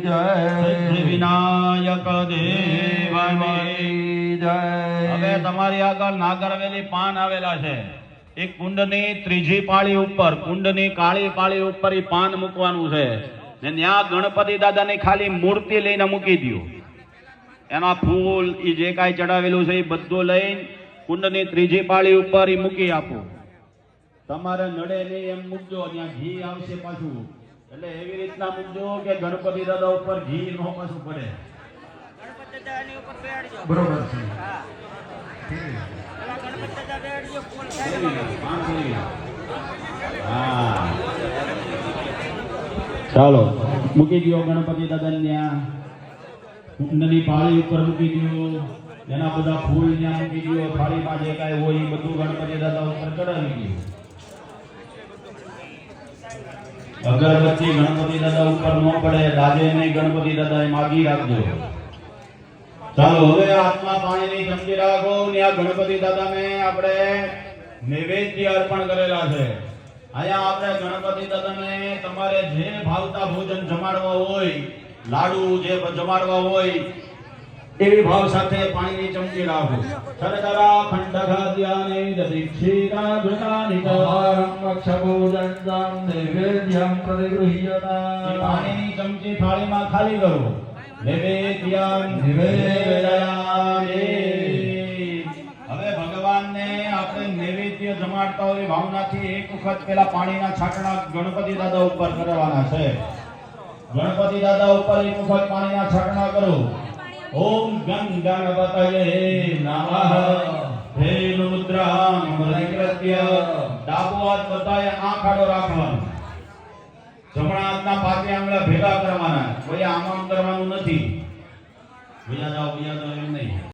જય વિનાયક દેવની જય। હવે તમારી આગળ નાગરવેલી પાન આવેલા છે। એક કુંડની ત્રીજી પાળી ઉપર, કુંડની કાળી પાળી ઉપર ઈ પાન મૂકવાનું છે ને ત્યાં ગણપતિ દાદાની ખાલી મૂર્તિ લઈને મૂકી દો। એના ફૂલ ઈ જે કાંઈ ચડાવેલું છે એ બધું લઈને કુંડની ત્રીજી પાળી ઉપર ઈ મૂકી આપો। તમારે નડે નહીં એમ મૂકજો, ત્યાં ઘી આવશે પાછું, એટલે એવી રીતના મૂકજો કે ગણપતિ દાદા ઉપર ઘી ન પાછું પડે। ગણપતિ દાદાની ઉપર બેડજો। બરોબર છે। પેલા ગણપતિ દાદા બેડજો, ફૂલ હા, ચાલો મૂકી દો ગણપતિ દાદા ત્યાં કુંડની પાળી ઉપર મૂકી દો। એના બધા ફૂલ ત્યાં મૂકી દો। થાળીમાં જે કાંઈ હોય એ બધું ગણપતિ દાદા ઉપર ચડાવી દો। અગરબત્તી ગણપતિ દાદા ઉપર ન પડે, દાદે નહીં, ગણપતિ દાદા માગી રાખજો। ચાલો હવે હાથમાં પાણીની ચમચી રાખો ને આ ગણપતિ દાદાને આપણે નૈવેદ્ય અર્પણ કરેલા છે। અહીંયા આપણે ગણપતિ દાદાને તમારે જે ભાવતા ભોજન જમાડવા હોય, લાડુ જે જમાડવા હોય એવી ભાવ સાથે પાણીની ચમચી રાખો। સરદારા ખંડખાદ્યાને દક્ષિણા ઘૃતાનિ ક્ષભોજન નૈવેદ્યં પ્રતિગૃહ્યતા। પાણીની ચમચી થાળીમાં ખાલી કરો। નૈવેદ્યં નિવેદયામિ। હવે ભગવાનને આપણે નૈવેદ્ય જમાડતા હોય ભાવનાથી એક વખત પેલા પાણીના છાંટણા ગણપતિ દાદા ઉપર કરવાના છે। ગણપતિ દાદા ઉપર એક વખત પાણીના છાંટણા કરો। ઓમ ગં ગણપતયે નમઃ। ધૈર્ય મુદ્રાં મૃત્ય। ડાબો હાથ બતાય આંખ આડો રાખવાનો। જમણા હાથના પાકે આંગળા ભેગા કરવાના, કોઈ આમ આમ કરવાનું નથી। ભૈયા જાઓ એમ નહીં।